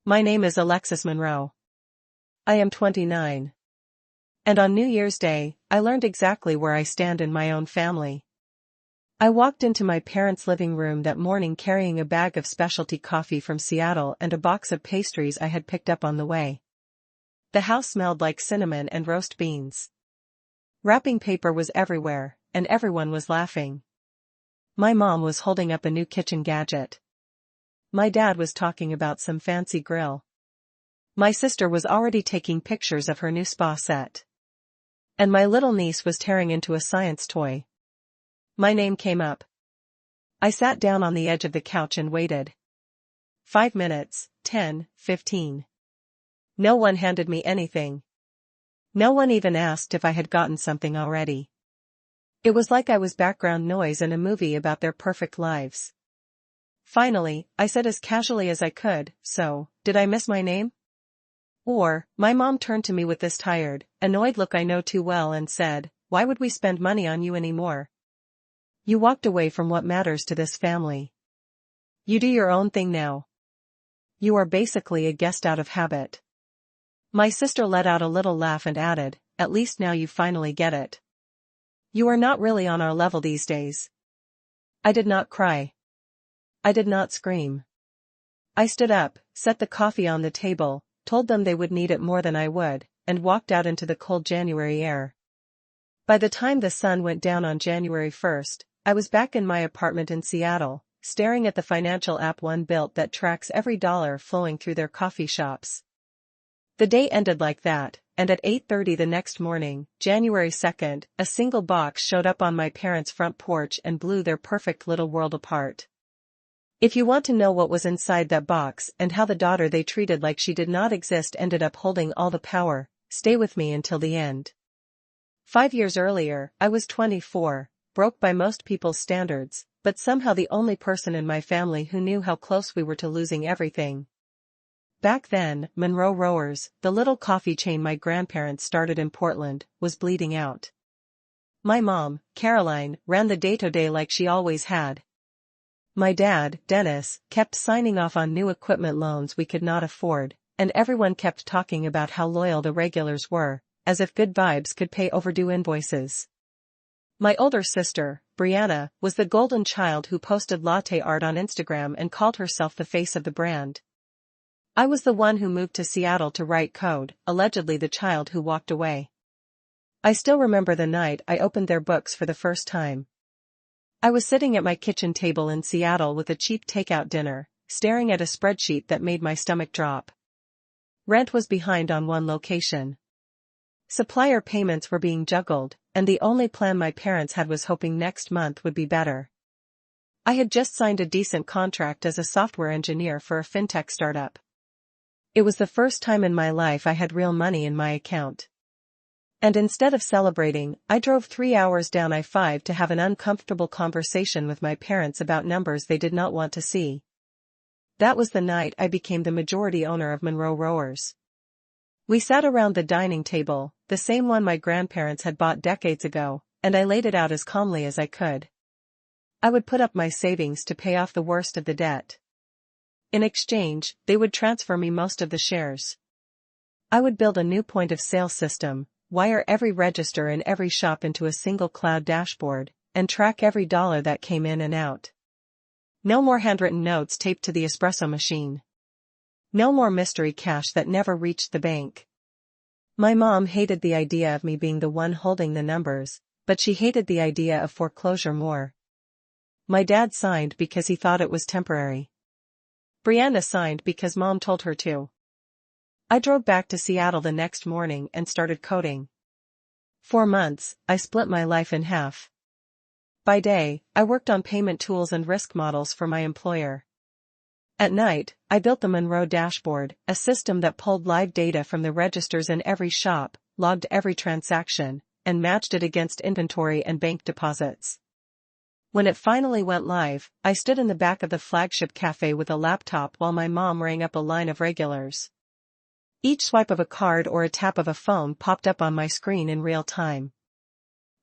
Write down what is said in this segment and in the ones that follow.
My name is Alexis Monroe. I am 29. And on New Year's Day, I learned exactly where I stand in my own family. I walked into my parents' living room that morning carrying a bag of specialty coffee from Seattle and a box of pastries I had picked up on the way. The house smelled like cinnamon and roast beans. Wrapping paper was everywhere, and everyone was laughing. My mom was holding up a new kitchen gadget. My dad was talking about some fancy grill. My sister was already taking pictures of her new spa set. And my little niece was tearing into a science toy. My name came up. I sat down on the edge of the couch and waited. 5 minutes, 10, 15. No one handed me anything. No one even asked if I had gotten something already. It was like I was background noise in a movie about their perfect lives. Finally, I said as casually as I could, "So, did I miss my name?" Or, my mom turned to me with this tired, annoyed look I know too well and said, "Why would we spend money on you anymore? You walked away from what matters to this family. You do your own thing now. You are basically a guest out of habit." My sister let out a little laugh and added, "At least now you finally get it. You are not really on our level these days." I did not cry. I did not scream. I stood up, set the coffee on the table, told them they would need it more than I would, and walked out into the cold January air. By the time the sun went down on January 1st, I was back in my apartment in Seattle, staring at the financial app one built that tracks every dollar flowing through their coffee shops. The day ended like that, and at 8:30 the next morning, January 2nd, a single box showed up on my parents' front porch and blew their perfect little world apart. If you want to know what was inside that box and how the daughter they treated like she did not exist ended up holding all the power, stay with me until the end. 5 years earlier, I was 24, broke by most people's standards, but somehow the only person in my family who knew how close we were to losing everything. Back then, Monroe Rower's, the little coffee chain my grandparents started in Portland, was bleeding out. My mom, Caroline, ran the day-to-day like she always had. My dad, Dennis, kept signing off on new equipment loans we could not afford, and everyone kept talking about how loyal the regulars were, as if good vibes could pay overdue invoices. My older sister, Brianna, was the golden child who posted latte art on Instagram and called herself the face of the brand. I was the one who moved to Seattle to write code, allegedly the child who walked away. I still remember the night I opened their books for the first time. I was sitting at my kitchen table in Seattle with a cheap takeout dinner, staring at a spreadsheet that made my stomach drop. Rent was behind on one location. Supplier payments were being juggled, and the only plan my parents had was hoping next month would be better. I had just signed a decent contract as a software engineer for a fintech startup. It was the first time in my life I had real money in my account. And instead of celebrating, I drove 3 hours down I-5 to have an uncomfortable conversation with my parents about numbers they did not want to see. That was the night I became the majority owner of Monroe Rowers. We sat around the dining table, the same one my grandparents had bought decades ago, and I laid it out as calmly as I could. I would put up my savings to pay off the worst of the debt. In exchange, they would transfer me most of the shares. I would build a new point-of-sale system, wire every register in every shop into a single cloud dashboard, and track every dollar that came in and out. No more handwritten notes taped to the espresso machine. No more mystery cash that never reached the bank. My mom hated the idea of me being the one holding the numbers, but she hated the idea of foreclosure more. My dad signed because he thought it was temporary. Brianna signed because mom told her to. I drove back to Seattle the next morning and started coding. 4 months, I split my life in half. By day, I worked on payment tools and risk models for my employer. At night, I built the Monroe dashboard, a system that pulled live data from the registers in every shop, logged every transaction, and matched it against inventory and bank deposits. When it finally went live, I stood in the back of the flagship cafe with a laptop while my mom rang up a line of regulars. Each swipe of a card or a tap of a phone popped up on my screen in real time.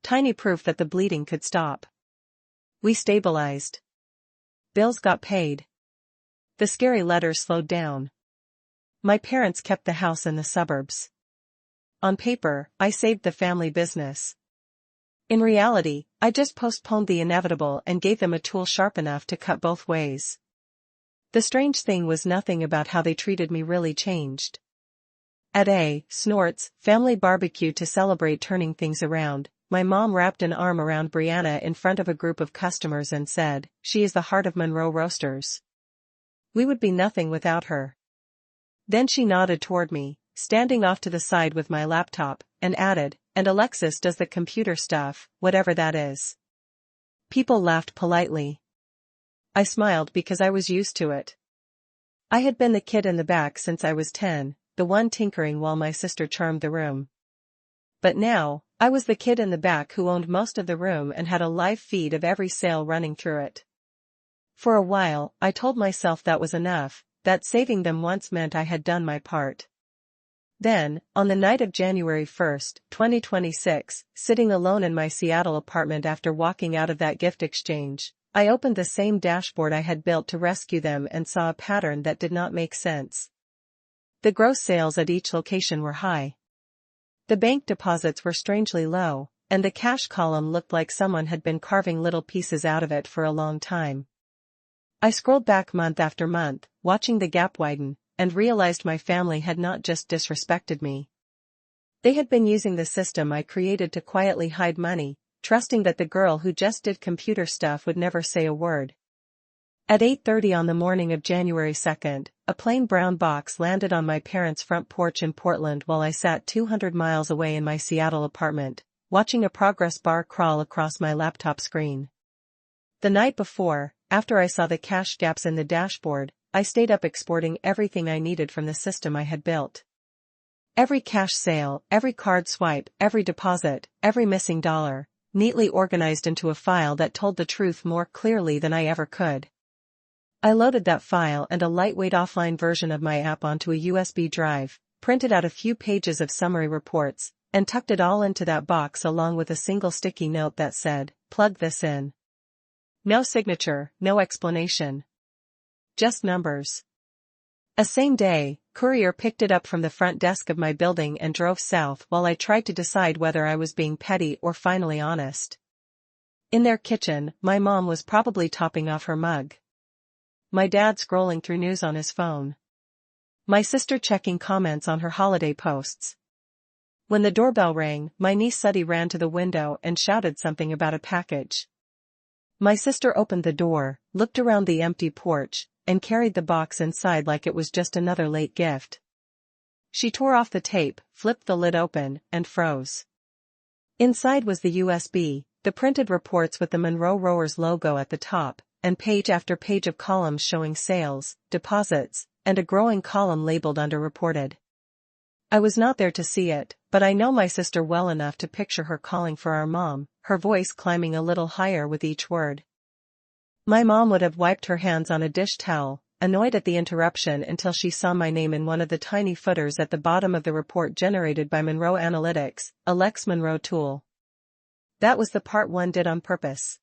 Tiny proof that the bleeding could stop. We stabilized. Bills got paid. The scary letters slowed down. My parents kept the house in the suburbs. On paper, I saved the family business. In reality, I just postponed the inevitable and gave them a tool sharp enough to cut both ways. The strange thing was nothing about how they treated me really changed. At a Snorts family barbecue to celebrate turning things around, my mom wrapped an arm around Brianna in front of a group of customers and said, "She is the heart of Monroe Roasters. We would be nothing without her." Then she nodded toward me, standing off to the side with my laptop, and added, "And Alexis does the computer stuff, whatever that is." People laughed politely. I smiled because I was used to it. I had been the kid in the back since I was 10, the one tinkering while my sister charmed the room. But now, I was the kid in the back who owned most of the room and had a live feed of every sale running through it. For a while, I told myself that was enough, that saving them once meant I had done my part. Then, on the night of January 1st, 2026, sitting alone in my Seattle apartment after walking out of that gift exchange, I opened the same dashboard I had built to rescue them and saw a pattern that did not make sense. The gross sales at each location were high. The bank deposits were strangely low, and the cash column looked like someone had been carving little pieces out of it for a long time. I scrolled back month after month, watching the gap widen, and realized my family had not just disrespected me. They had been using the system I created to quietly hide money, trusting that the girl who just did computer stuff would never say a word. At 8:30 on the morning of January 2nd, a plain brown box landed on my parents' front porch in Portland while I sat 200 miles away in my Seattle apartment, watching a progress bar crawl across my laptop screen. The night before, after I saw the cash gaps in the dashboard, I stayed up exporting everything I needed from the system I had built. Every cash sale, every card swipe, every deposit, every missing dollar, neatly organized into a file that told the truth more clearly than I ever could. I loaded that file and a lightweight offline version of my app onto a USB drive, printed out a few pages of summary reports, and tucked it all into that box along with a single sticky note that said, "Plug this in." No signature, no explanation. Just numbers. A same day, courier picked it up from the front desk of my building and drove south while I tried to decide whether I was being petty or finally honest. In their kitchen, my mom was probably topping off her mug. My dad scrolling through news on his phone. My sister checking comments on her holiday posts. When the doorbell rang, my niece Suddy ran to the window and shouted something about a package. My sister opened the door, looked around the empty porch, and carried the box inside like it was just another late gift. She tore off the tape, flipped the lid open, and froze. Inside was the USB, the printed reports with the Monroe Rowers logo at the top, and page after page of columns showing sales, deposits, and a growing column labeled underreported. I was not there to see it, but I know my sister well enough to picture her calling for our mom, her voice climbing a little higher with each word. My mom would have wiped her hands on a dish towel, annoyed at the interruption until she saw my name in one of the tiny footers at the bottom of the report generated by Monroe Analytics, a Lex Monroe tool. That was the part one did on purpose.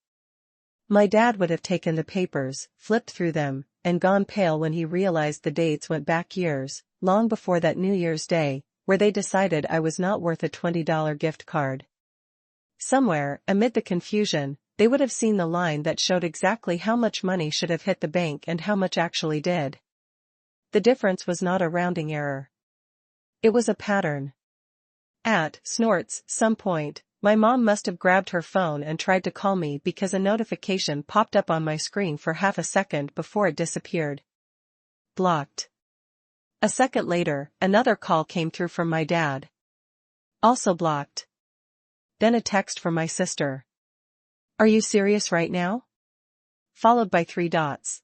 My dad would have taken the papers, flipped through them, and gone pale when he realized the dates went back years, long before that New Year's Day, where they decided I was not worth a $20 gift card. Somewhere, amid the confusion, they would have seen the line that showed exactly how much money should have hit the bank and how much actually did. The difference was not a rounding error. It was a pattern. At Snorts, some point, my mom must have grabbed her phone and tried to call me because a notification popped up on my screen for half a second before it disappeared. Blocked. A second later, another call came through from my dad. Also blocked. Then a text from my sister. "Are you serious right now?" Followed by 3 dots.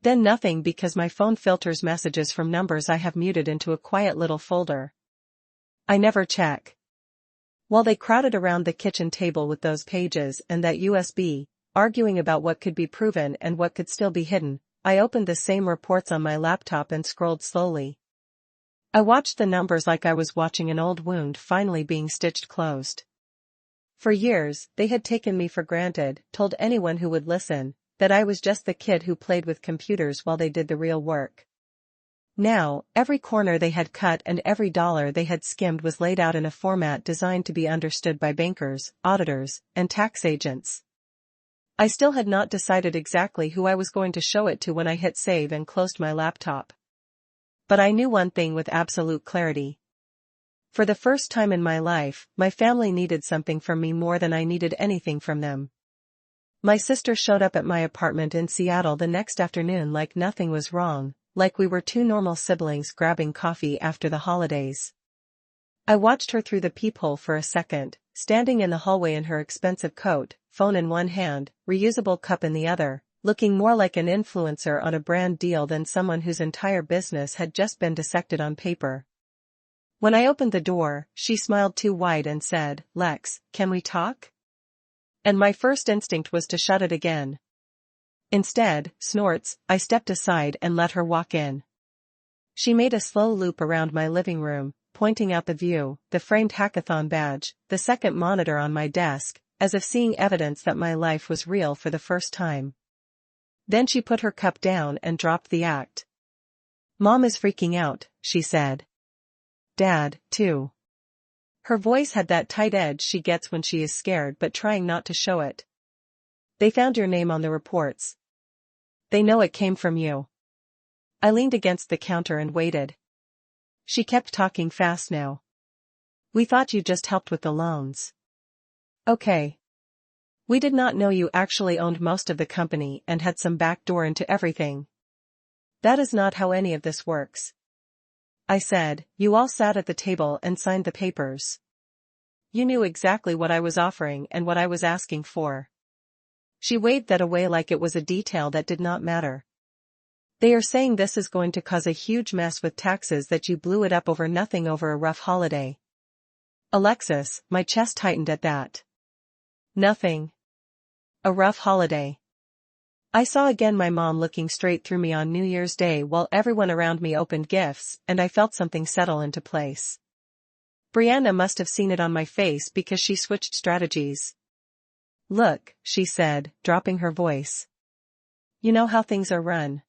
Then nothing because my phone filters messages from numbers I have muted into a quiet little folder. I never check. While they crowded around the kitchen table with those pages and that USB, arguing about what could be proven and what could still be hidden, I opened the same reports on my laptop and scrolled slowly. I watched the numbers like I was watching an old wound finally being stitched closed. For years, they had taken me for granted, told anyone who would listen, that I was just the kid who played with computers while they did the real work. Now, every corner they had cut and every dollar they had skimmed was laid out in a format designed to be understood by bankers, auditors, and tax agents. I still had not decided exactly who I was going to show it to when I hit save and closed my laptop. But I knew one thing with absolute clarity. For the first time in my life, my family needed something from me more than I needed anything from them. My sister showed up at my apartment in Seattle the next afternoon like nothing was wrong, like we were two normal siblings grabbing coffee after the holidays. I watched her through the peephole for a second, standing in the hallway in her expensive coat, phone in one hand, reusable cup in the other, looking more like an influencer on a brand deal than someone whose entire business had just been dissected on paper. When I opened the door, she smiled too wide and said, "Lex, can we talk?" And my first instinct was to shut it again. Instead, snorts, I stepped aside and let her walk in. She made a slow loop around my living room, pointing out the view, the framed hackathon badge, the second monitor on my desk, as if seeing evidence that my life was real for the first time. Then she put her cup down and dropped the act. "Mom is freaking out," she said. "Dad, too." Her voice had that tight edge she gets when she is scared but trying not to show it. "They found your name on the reports. They know it came from you." I leaned against the counter and waited. She kept talking fast now. "We thought you just helped with the loans." "Okay. We did not know you actually owned most of the company and had some back door into everything. That is not how any of this works." I said. "You all sat at the table and signed the papers. You knew exactly what I was offering and what I was asking for." She waved that away like it was a detail that did not matter. "They are saying this is going to cause a huge mess with taxes, that you blew it up over nothing over a rough holiday." "Alexis," my chest tightened at that. "Nothing. A rough holiday." I saw again my mom looking straight through me on New Year's Day while everyone around me opened gifts, and I felt something settle into place. Brianna must have seen it on my face because she switched strategies. "Look," she said, dropping her voice. "You know how things are run.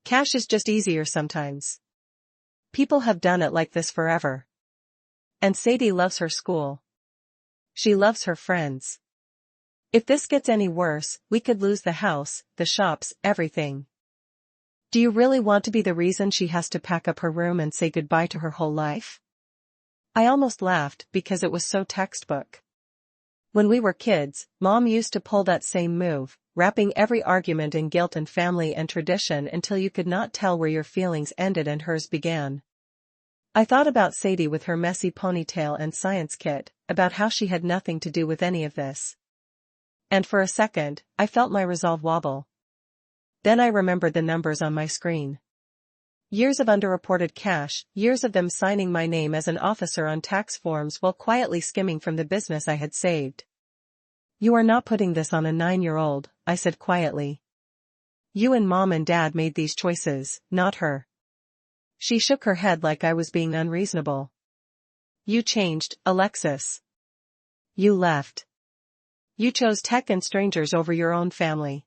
Cash is just easier sometimes. People have done it like this forever. And Sadie loves her school. She loves her friends. If this gets any worse, we could lose the house, the shops, everything. Do you really want to be the reason she has to pack up her room and say goodbye to her whole life?" I almost laughed because it was so textbook. When we were kids, Mom used to pull that same move, wrapping every argument in guilt and family and tradition until you could not tell where your feelings ended and hers began. I thought about Sadie with her messy ponytail and science kit, about how she had nothing to do with any of this. And for a second, I felt my resolve wobble. Then I remembered the numbers on my screen. Years of underreported cash, years of them signing my name as an officer on tax forms while quietly skimming from the business I had saved. "You are not putting this on a 9-year-old, I said quietly. "You and Mom and Dad made these choices, not her." She shook her head like I was being unreasonable. "You changed, Alexis. You left. You chose tech and strangers over your own family.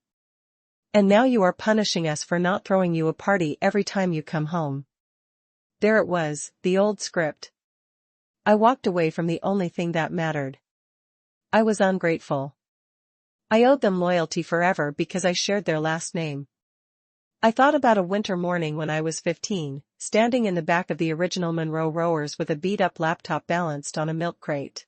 And now you are punishing us for not throwing you a party every time you come home." There it was, the old script. I walked away from the only thing that mattered. I was ungrateful. I owed them loyalty forever because I shared their last name. I thought about a winter morning when I was 15, standing in the back of the original Monroe rowers with a beat-up laptop balanced on a milk crate.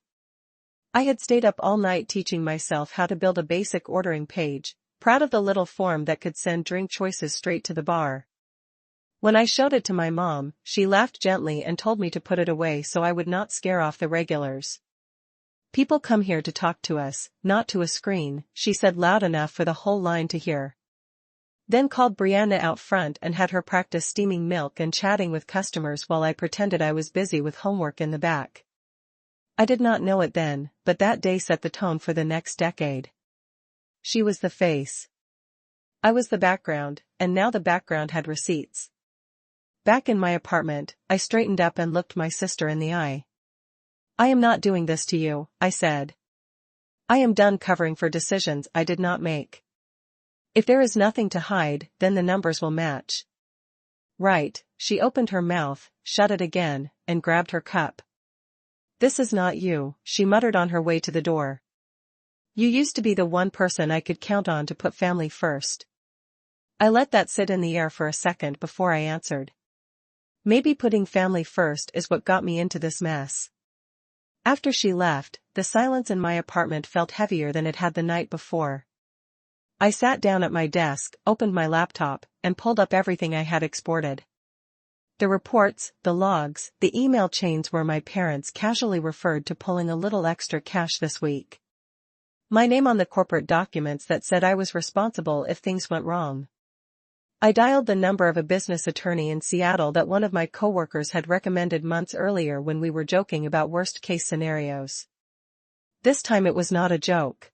I had stayed up all night teaching myself how to build a basic ordering page, proud of the little form that could send drink choices straight to the bar. When I showed it to my mom, she laughed gently and told me to put it away so I would not scare off the regulars. "People come here to talk to us, not to a screen," she said loud enough for the whole line to hear. Then called Brianna out front and had her practice steaming milk and chatting with customers while I pretended I was busy with homework in the back. I did not know it then, but that day set the tone for the next decade. She was the face. I was the background, and now the background had receipts. Back in my apartment, I straightened up and looked my sister in the eye. "I am not doing this to you," I said. "I am done covering for decisions I did not make. If there is nothing to hide, then the numbers will match. Right, she opened her mouth, shut it again, and grabbed her cup. This is not you, she muttered on her way to the door. You used to be the one person I could count on to put family first. I let that sit in the air for a second before I answered. Maybe putting family first is what got me into this mess. After she left, the silence in my apartment felt heavier than it had the night before. I sat down at my desk, opened my laptop, and pulled up everything I had exported. The reports, the logs, the email chains where my parents casually referred to pulling a little extra cash this week. My name on the corporate documents that said I was responsible if things went wrong. I dialed the number of a business attorney in Seattle that one of my coworkers had recommended months earlier when we were joking about worst-case scenarios. This time it was not a joke.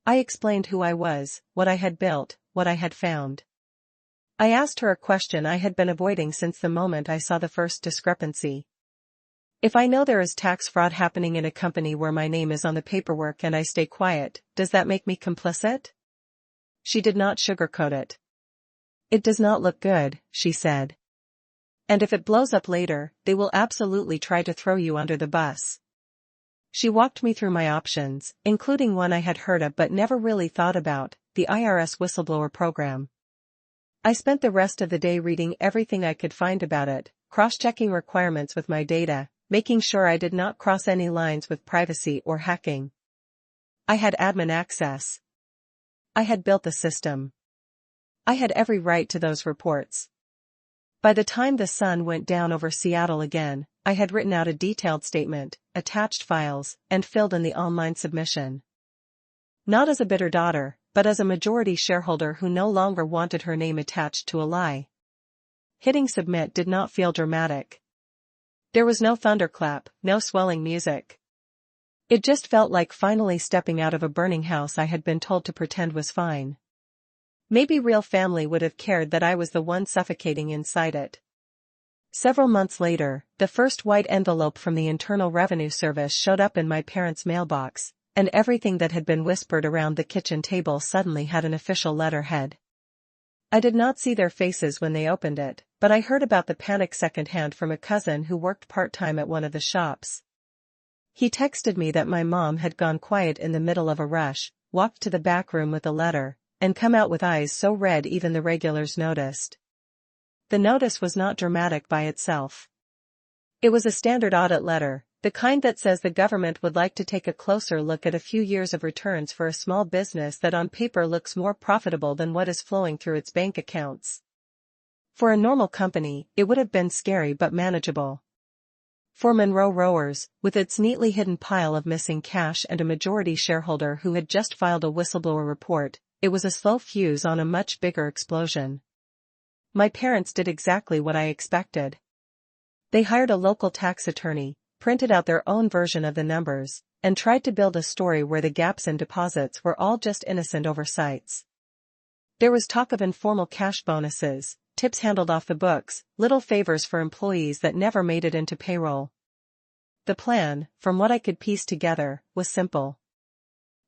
I explained who I was, what I had built, what I had found. I asked her a question I had been avoiding since the moment I saw the first discrepancy. If I know there is tax fraud happening in a company where my name is on the paperwork and I stay quiet, does that make me complicit? She did not sugarcoat it. It does not look good, she said. And if it blows up later, they will absolutely try to throw you under the bus. She walked me through my options, including one I had heard of but never really thought about, the IRS whistleblower program. I spent the rest of the day reading everything I could find about it, cross-checking requirements with my data, making sure I did not cross any lines with privacy or hacking. I had admin access. I had built the system. I had every right to those reports. By the time the sun went down over Seattle again, I had written out a detailed statement, attached files, and filled in the online submission. Not as a bitter daughter, but as a majority shareholder who no longer wanted her name attached to a lie. Hitting submit did not feel dramatic. There was no thunderclap, no swelling music. It just felt like finally stepping out of a burning house I had been told to pretend was fine. Maybe real family would have cared that I was the one suffocating inside it. Several months later, the first white envelope from the Internal Revenue Service showed up in my parents' mailbox, and everything that had been whispered around the kitchen table suddenly had an official letterhead. I did not see their faces when they opened it, but I heard about the panic secondhand from a cousin who worked part-time at one of the shops. He texted me that my mom had gone quiet in the middle of a rush, walked to the back room with a letter, and come out with eyes so red even the regulars noticed. The notice was not dramatic by itself. It was a standard audit letter, the kind that says the government would like to take a closer look at a few years of returns for a small business that on paper looks more profitable than what is flowing through its bank accounts. For a normal company, it would have been scary but manageable. For Monroe Rowers, with its neatly hidden pile of missing cash and a majority shareholder who had just filed a whistleblower report, it was a slow fuse on a much bigger explosion. My parents did exactly what I expected. They hired a local tax attorney, printed out their own version of the numbers, and tried to build a story where the gaps in deposits were all just innocent oversights. There was talk of informal cash bonuses, tips handled off the books, little favors for employees that never made it into payroll. The plan, from what I could piece together, was simple.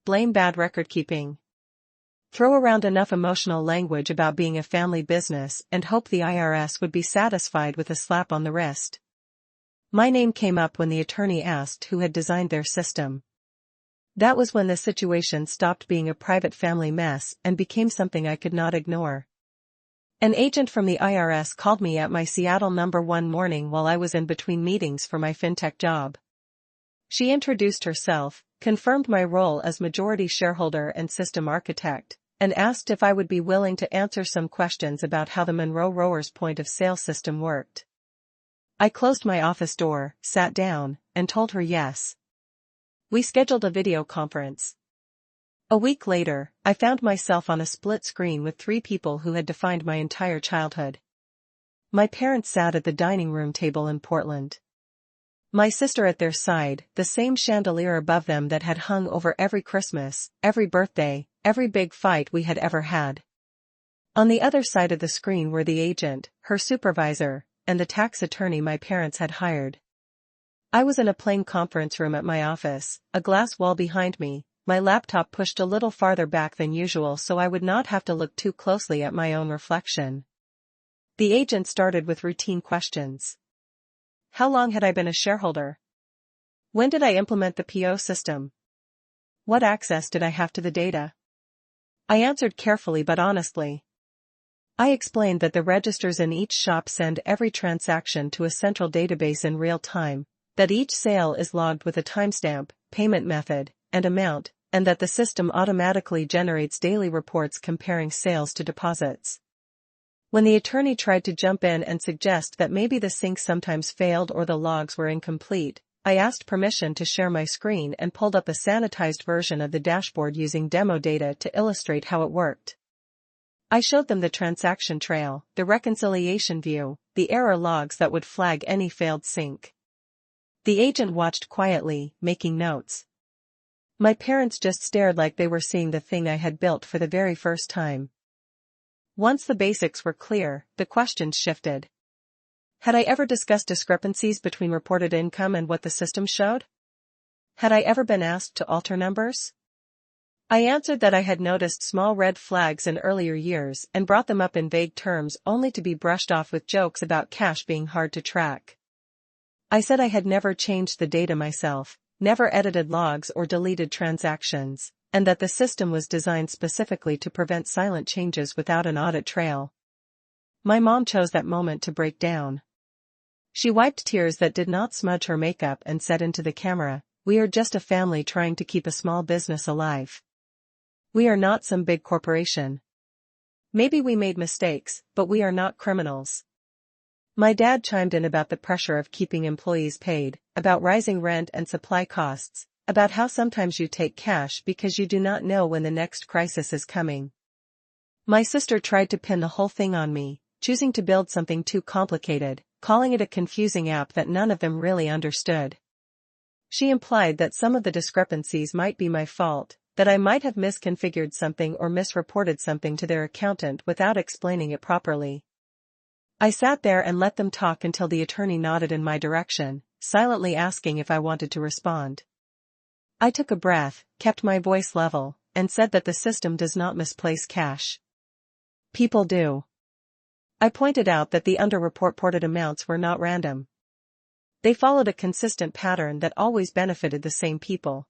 Blame bad record-keeping. Throw around enough emotional language about being a family business and hope the IRS would be satisfied with a slap on the wrist. My name came up when the attorney asked who had designed their system. That was when the situation stopped being a private family mess and became something I could not ignore. An agent from the IRS called me at my Seattle number one morning while I was in between meetings for my fintech job. She introduced herself, confirmed my role as majority shareholder and system architect, and asked if I would be willing to answer some questions about how the Monroe Rowers point-of-sale system worked. I closed my office door, sat down, and told her yes. We scheduled a video conference. A week later, I found myself on a split screen with three people who had defined my entire childhood. My parents sat at the dining room table in Portland. My sister at their side, the same chandelier above them that had hung over every Christmas, every birthday, every big fight we had ever had. On the other side of the screen were the agent, her supervisor, and the tax attorney my parents had hired. I was in a plain conference room at my office, a glass wall behind me, my laptop pushed a little farther back than usual so I would not have to look too closely at my own reflection. The agent started with routine questions. How long had I been a shareholder? When did I implement the PO system? What access did I have to the data? I answered carefully but honestly. I explained that the registers in each shop send every transaction to a central database in real time, that each sale is logged with a timestamp, payment method, and amount, and that the system automatically generates daily reports comparing sales to deposits. When the attorney tried to jump in and suggest that maybe the sync sometimes failed or the logs were incomplete, I asked permission to share my screen and pulled up a sanitized version of the dashboard using demo data to illustrate how it worked. I showed them the transaction trail, the reconciliation view, the error logs that would flag any failed sync. The agent watched quietly, making notes. My parents just stared like they were seeing the thing I had built for the very first time. Once the basics were clear, the questions shifted. Had I ever discussed discrepancies between reported income and what the system showed? Had I ever been asked to alter numbers? I answered that I had noticed small red flags in earlier years and brought them up in vague terms only to be brushed off with jokes about cash being hard to track. I said I had never changed the data myself, never edited logs or deleted transactions, and that the system was designed specifically to prevent silent changes without an audit trail. My mom chose that moment to break down. She wiped tears that did not smudge her makeup and said into the camera, "We are just a family trying to keep a small business alive. We are not some big corporation. Maybe we made mistakes, but we are not criminals." My dad chimed in about the pressure of keeping employees paid, about rising rent and supply costs, about how sometimes you take cash because you do not know when the next crisis is coming. My sister tried to pin the whole thing on me, choosing to build something too complicated, calling it a confusing app that none of them really understood. She implied that some of the discrepancies might be my fault, that I might have misconfigured something or misreported something to their accountant without explaining it properly. I sat there and let them talk until the attorney nodded in my direction, silently asking if I wanted to respond. I took a breath, kept my voice level, and said that the system does not misplace cash. People do. I pointed out that the underreported amounts were not random. They followed a consistent pattern that always benefited the same people.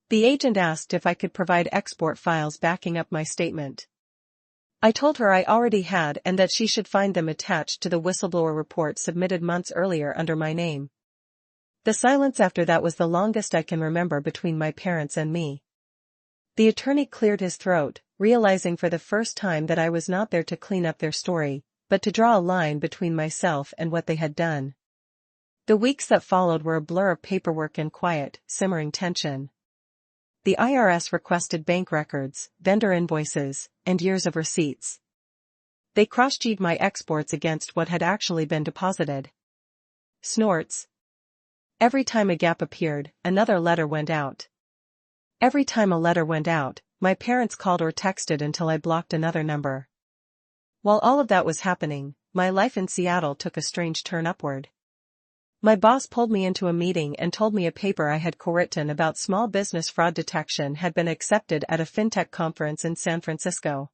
The agent asked if I could provide export files backing up my statement. I told her I already had and that she should find them attached to the whistleblower report submitted months earlier under my name. The silence after that was the longest I can remember between my parents and me. The attorney cleared his throat, realizing for the first time that I was not there to clean up their story, but to draw a line between myself and what they had done. The weeks that followed were a blur of paperwork and quiet, simmering tension. The IRS requested bank records, vendor invoices, and years of receipts. They cross-checked my exports against what had actually been deposited. Snorts. Every time a gap appeared, another letter went out. Every time a letter went out, my parents called or texted until I blocked another number. While all of that was happening, my life in Seattle took a strange turn upward. My boss pulled me into a meeting and told me a paper I had co-written about small business fraud detection had been accepted at a fintech conference in San Francisco.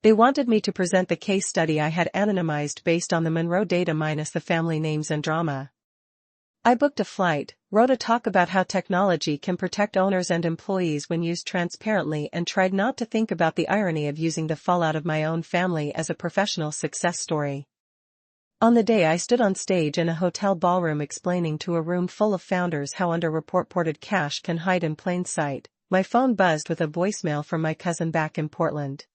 They wanted me to present the case study I had anonymized based on the Monroe data minus the family names and drama. I booked a flight, wrote a talk about how technology can protect owners and employees when used transparently, and tried not to think about the irony of using the fallout of my own family as a professional success story. On the day I stood on stage in a hotel ballroom explaining to a room full of founders how underreported cash can hide in plain sight, my phone buzzed with a voicemail from my cousin back in Portland.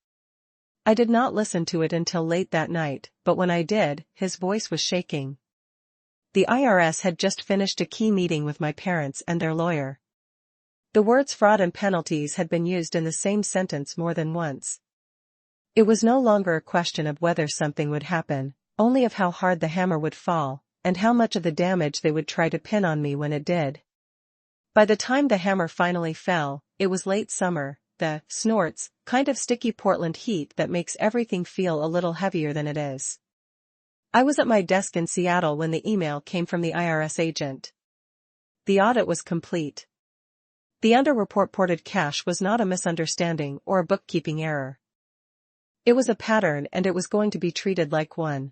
I did not listen to it until late that night, but when I did, his voice was shaking. The IRS had just finished a key meeting with my parents and their lawyer. The words fraud and penalties had been used in the same sentence more than once. It was no longer a question of whether something would happen, only of how hard the hammer would fall, and how much of the damage they would try to pin on me when it did. By the time the hammer finally fell, it was late summer, the snorts kind of sticky Portland heat that makes everything feel a little heavier than it is. I was at my desk in Seattle when the email came from the IRS agent. The audit was complete. The underreported cash was not a misunderstanding or a bookkeeping error. It was a pattern and it was going to be treated like one.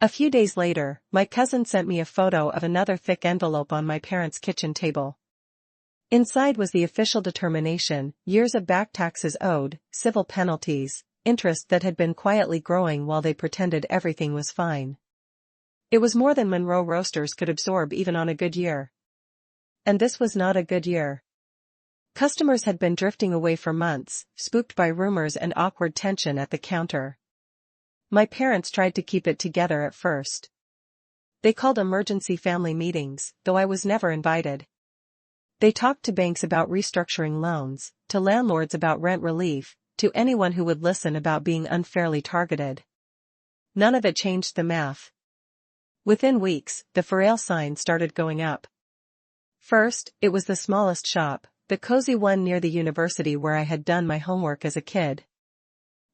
A few days later, my cousin sent me a photo of another thick envelope on my parents' kitchen table. Inside was the official determination, years of back taxes owed, civil penalties, interest that had been quietly growing while they pretended everything was fine. It was more than Monroe Roasters could absorb even on a good year. And this was not a good year. Customers had been drifting away for months, spooked by rumors and awkward tension at the counter. My parents tried to keep it together at first. They called emergency family meetings, though I was never invited. They talked to banks about restructuring loans, to landlords about rent relief, to anyone who would listen about being unfairly targeted. None of it changed the math. Within weeks, the for sale sign started going up. First, it was the smallest shop, the cozy one near the university where I had done my homework as a kid.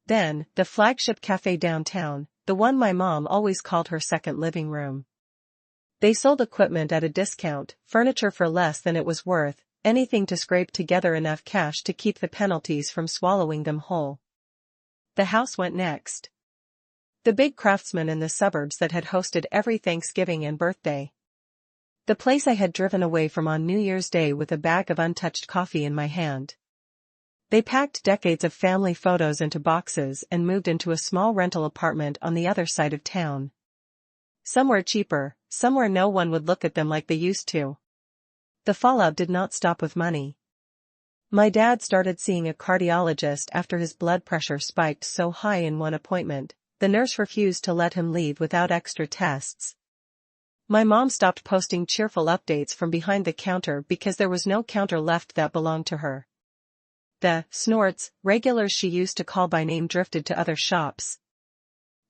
Then, the flagship cafe downtown, the one my mom always called her second living room. They sold equipment at a discount, furniture for less than it was worth, anything to scrape together enough cash to keep the penalties from swallowing them whole. The house went next. The big craftsman in the suburbs that had hosted every Thanksgiving and birthday. The place I had driven away from on New Year's Day with a bag of untouched coffee in my hand. They packed decades of family photos into boxes and moved into a small rental apartment on the other side of town. Somewhere cheaper, somewhere no one would look at them like they used to. The fallout did not stop with money. My dad started seeing a cardiologist after his blood pressure spiked so high in one appointment, the nurse refused to let him leave without extra tests. My mom stopped posting cheerful updates from behind the counter because there was no counter left that belonged to her. The snorts, regulars she used to call by name drifted to other shops.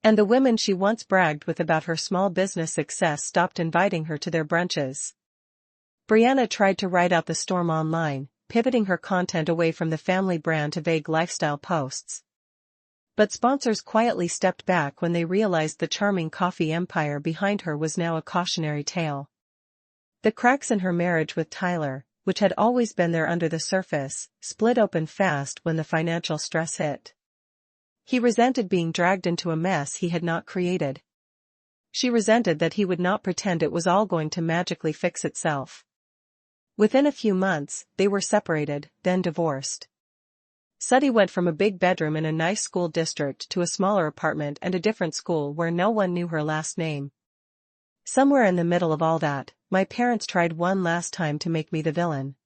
And the women she once bragged with about her small business success stopped inviting her to their brunches. Brianna tried to ride out the storm online, pivoting her content away from the family brand to vague lifestyle posts. But sponsors quietly stepped back when they realized the charming coffee empire behind her was now a cautionary tale. The cracks in her marriage with Tyler, which had always been there under the surface, split open fast when the financial stress hit. He resented being dragged into a mess he had not created. She resented that he would not pretend it was all going to magically fix itself. Within a few months, they were separated, then divorced. Sudie went from a big bedroom in a nice school district to a smaller apartment and a different school where no one knew her last name. Somewhere in the middle of all that, my parents tried one last time to make me the villain.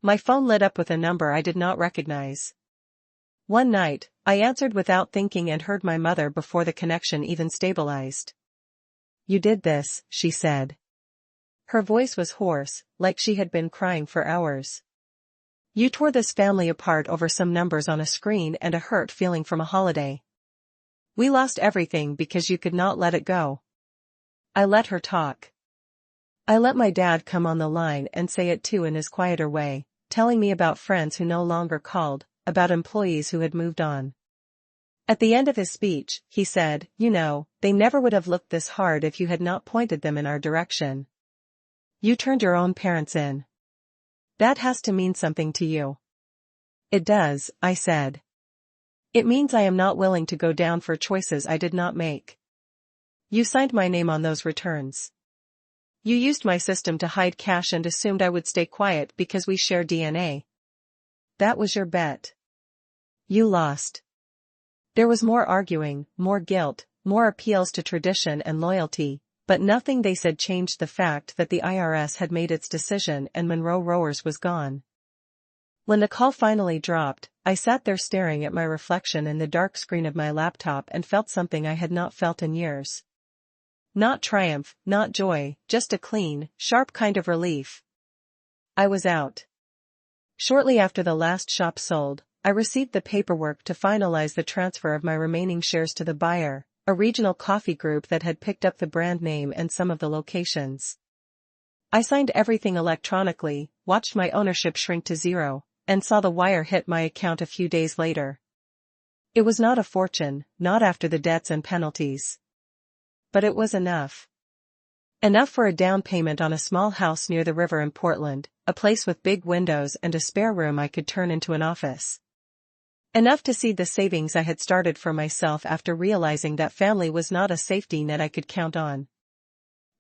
My phone lit up with a number I did not recognize. One night, I answered without thinking and heard my mother before the connection even stabilized. "You did this," she said. Her voice was hoarse, like she had been crying for hours. "You tore this family apart over some numbers on a screen and a hurt feeling from a holiday. We lost everything because you could not let it go." I let her talk. I let my dad come on the line and say it too in his quieter way, telling me about friends who no longer called, about employees who had moved on. At the end of his speech, he said, "You know, they never would have looked this hard if you had not pointed them in our direction. You turned your own parents in. That has to mean something to you." "It does," I said. "It means I am not willing to go down for choices I did not make. You signed my name on those returns. You used my system to hide cash and assumed I would stay quiet because we share DNA. That was your bet. You lost." There was more arguing, more guilt, more appeals to tradition and loyalty, but nothing they said changed the fact that the IRS had made its decision and Monroe Rowers was gone. When the call finally dropped, I sat there staring at my reflection in the dark screen of my laptop and felt something I had not felt in years. Not triumph, not joy, just a clean, sharp kind of relief. I was out. Shortly after the last shop sold, I received the paperwork to finalize the transfer of my remaining shares to the buyer, a regional coffee group that had picked up the brand name and some of the locations. I signed everything electronically, watched my ownership shrink to zero, and saw the wire hit my account a few days later. It was not a fortune, not after the debts and penalties. But it was enough. Enough for a down payment on a small house near the river in Portland, a place with big windows and a spare room I could turn into an office. Enough to see the savings I had started for myself after realizing that family was not a safety net I could count on.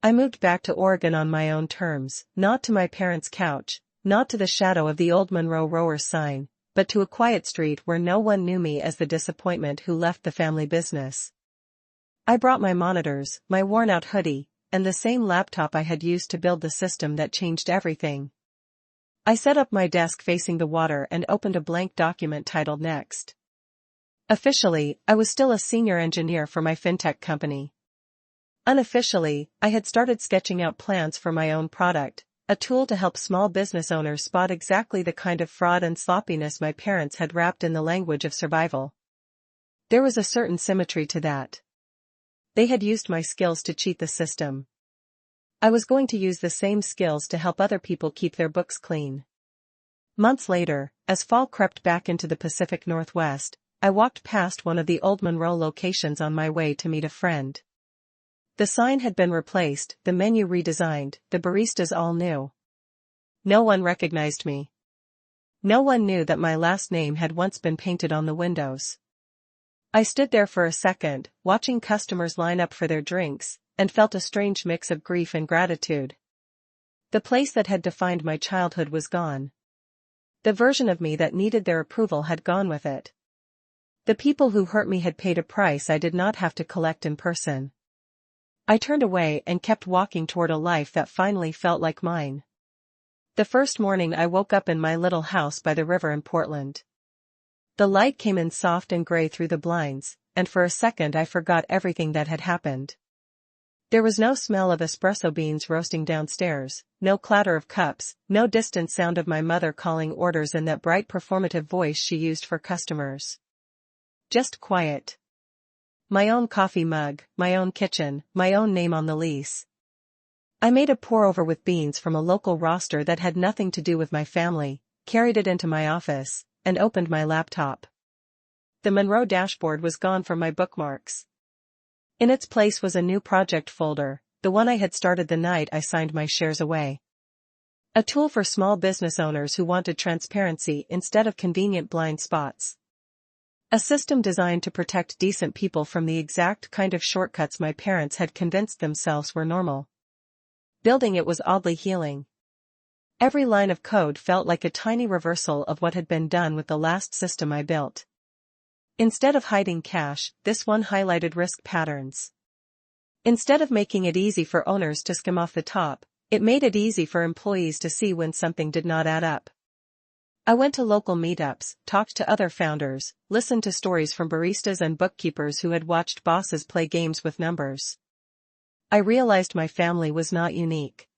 I moved back to Oregon on my own terms, not to my parents' couch, not to the shadow of the old Monroe Rowers sign, but to a quiet street where no one knew me as the disappointment who left the family business. I brought my monitors, my worn-out hoodie, and the same laptop I had used to build the system that changed everything. I set up my desk facing the water and opened a blank document titled Next. Officially, I was still a senior engineer for my fintech company. Unofficially, I had started sketching out plans for my own product, a tool to help small business owners spot exactly the kind of fraud and sloppiness my parents had wrapped in the language of survival. There was a certain symmetry to that. They had used my skills to cheat the system. I was going to use the same skills to help other people keep their books clean. Months later, as fall crept back into the Pacific Northwest, I walked past one of the old Monroe locations on my way to meet a friend. The sign had been replaced, the menu redesigned, the baristas all new. No one recognized me. No one knew that my last name had once been painted on the windows. I stood there for a second, watching customers line up for their drinks, and felt a strange mix of grief and gratitude. The place that had defined my childhood was gone. The version of me that needed their approval had gone with it. The people who hurt me had paid a price I did not have to collect in person. I turned away and kept walking toward a life that finally felt like mine. The first morning I woke up in my little house by the river in Portland. The light came in soft and gray through the blinds, and for a second I forgot everything that had happened. There was no smell of espresso beans roasting downstairs, no clatter of cups, no distant sound of my mother calling orders in that bright performative voice she used for customers. Just quiet. My own coffee mug, my own kitchen, my own name on the lease. I made a pour-over with beans from a local roaster that had nothing to do with my family, carried it into my office, and opened my laptop. The Monroe dashboard was gone from my bookmarks. In its place was a new project folder, the one I had started the night I signed my shares away. A tool for small business owners who wanted transparency instead of convenient blind spots. A system designed to protect decent people from the exact kind of shortcuts my parents had convinced themselves were normal. Building it was oddly healing. Every line of code felt like a tiny reversal of what had been done with the last system I built. Instead of hiding cash, this one highlighted risk patterns. Instead of making it easy for owners to skim off the top, it made it easy for employees to see when something did not add up. I went to local meetups, talked to other founders, listened to stories from baristas and bookkeepers who had watched bosses play games with numbers. I realized my family was not unique.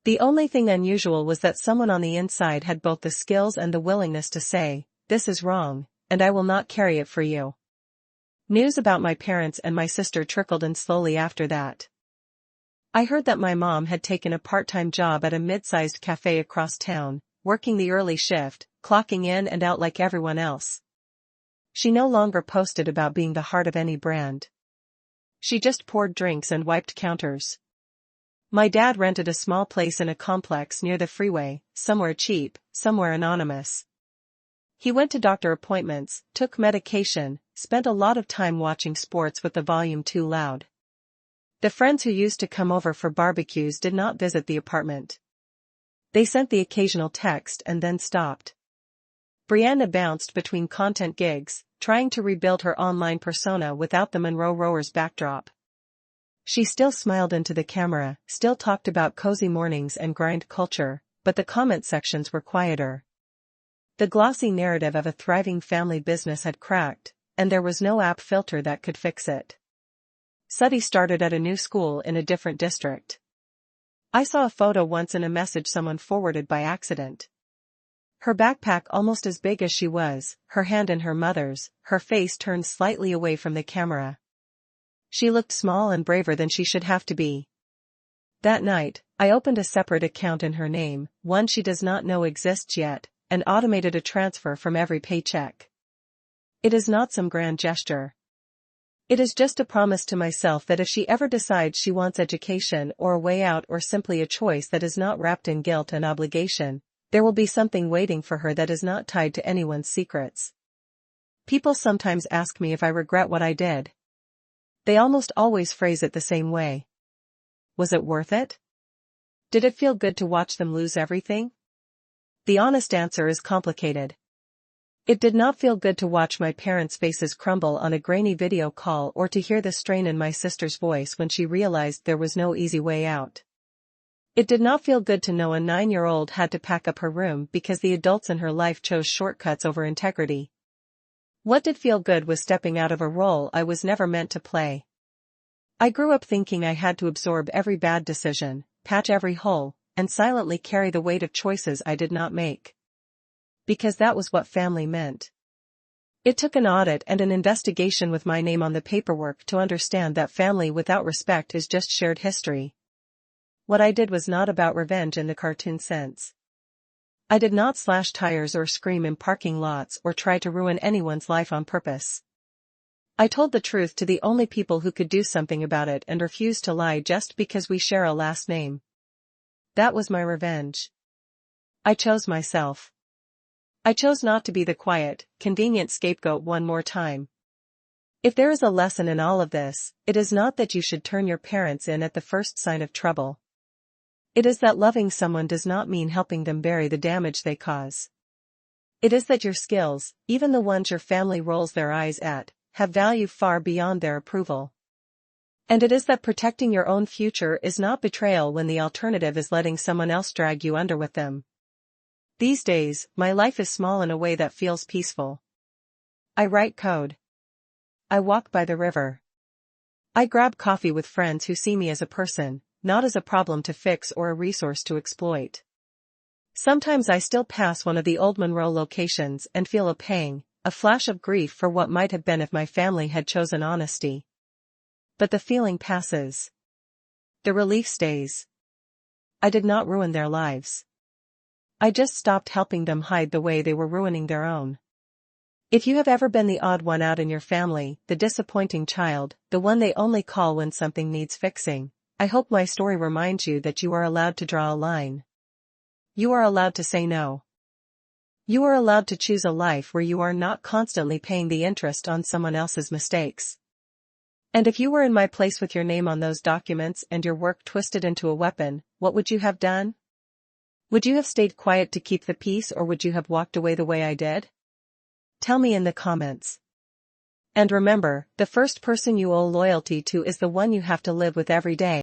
The only thing unusual was that someone on the inside had both the skills and the willingness to say, "This is wrong, and I will not carry it for you." News about my parents and my sister trickled in slowly after that. I heard that my mom had taken a part-time job at a mid-sized cafe across town, working the early shift, clocking in and out like everyone else. She no longer posted about being the heart of any brand. She just poured drinks and wiped counters. My dad rented a small place in a complex near the freeway, somewhere cheap, somewhere anonymous. He went to doctor appointments, took medication, spent a lot of time watching sports with the volume too loud. The friends who used to come over for barbecues did not visit the apartment. They sent the occasional text and then stopped. Brianna bounced between content gigs, trying to rebuild her online persona without the Monroe Rowers backdrop. She still smiled into the camera, still talked about cozy mornings and grind culture, but the comment sections were quieter. The glossy narrative of a thriving family business had cracked, and there was no app filter that could fix it. Suddy started at a new school in a different district. I saw a photo once in a message someone forwarded by accident. Her backpack almost as big as she was, her hand in her mother's, her face turned slightly away from the camera. She looked small and braver than she should have to be. That night, I opened a separate account in her name, one she does not know exists yet, and automated a transfer from every paycheck. It is not some grand gesture. It is just a promise to myself that if she ever decides she wants education or a way out or simply a choice that is not wrapped in guilt and obligation, there will be something waiting for her that is not tied to anyone's secrets. People sometimes ask me if I regret what I did. They almost always phrase it the same way. Was it worth it? Did it feel good to watch them lose everything? The honest answer is complicated. It did not feel good to watch my parents' faces crumble on a grainy video call or to hear the strain in my sister's voice when she realized there was no easy way out. It did not feel good to know a 9-year-old had to pack up her room because the adults in her life chose shortcuts over integrity. What did feel good was stepping out of a role I was never meant to play. I grew up thinking I had to absorb every bad decision, patch every hole, and silently carry the weight of choices I did not make. Because that was what family meant. It took an audit and an investigation with my name on the paperwork to understand that family without respect is just shared history. What I did was not about revenge in the cartoon sense. I did not slash tires or scream in parking lots or try to ruin anyone's life on purpose. I told the truth to the only people who could do something about it and refused to lie just because we share a last name. That was my revenge. I chose myself. I chose not to be the quiet, convenient scapegoat one more time. If there is a lesson in all of this, it is not that you should turn your parents in at the first sign of trouble. It is that loving someone does not mean helping them bury the damage they cause. It is that your skills, even the ones your family rolls their eyes at, have value far beyond their approval. And it is that protecting your own future is not betrayal when the alternative is letting someone else drag you under with them. These days, my life is small in a way that feels peaceful. I write code. I walk by the river. I grab coffee with friends who see me as a person, not as a problem to fix or a resource to exploit. Sometimes I still pass one of the old Monroe locations and feel a pang, a flash of grief for what might have been if my family had chosen honesty. But the feeling passes. The relief stays. I did not ruin their lives. I just stopped helping them hide the way they were ruining their own. If you have ever been the odd one out in your family, the disappointing child, the one they only call when something needs fixing, I hope my story reminds you that you are allowed to draw a line. You are allowed to say no. You are allowed to choose a life where you are not constantly paying the interest on someone else's mistakes. And if you were in my place with your name on those documents and your work twisted into a weapon, what would you have done? Would you have stayed quiet to keep the peace, or would you have walked away the way I did? Tell me in the comments. And remember, the first person you owe loyalty to is the one you have to live with every day.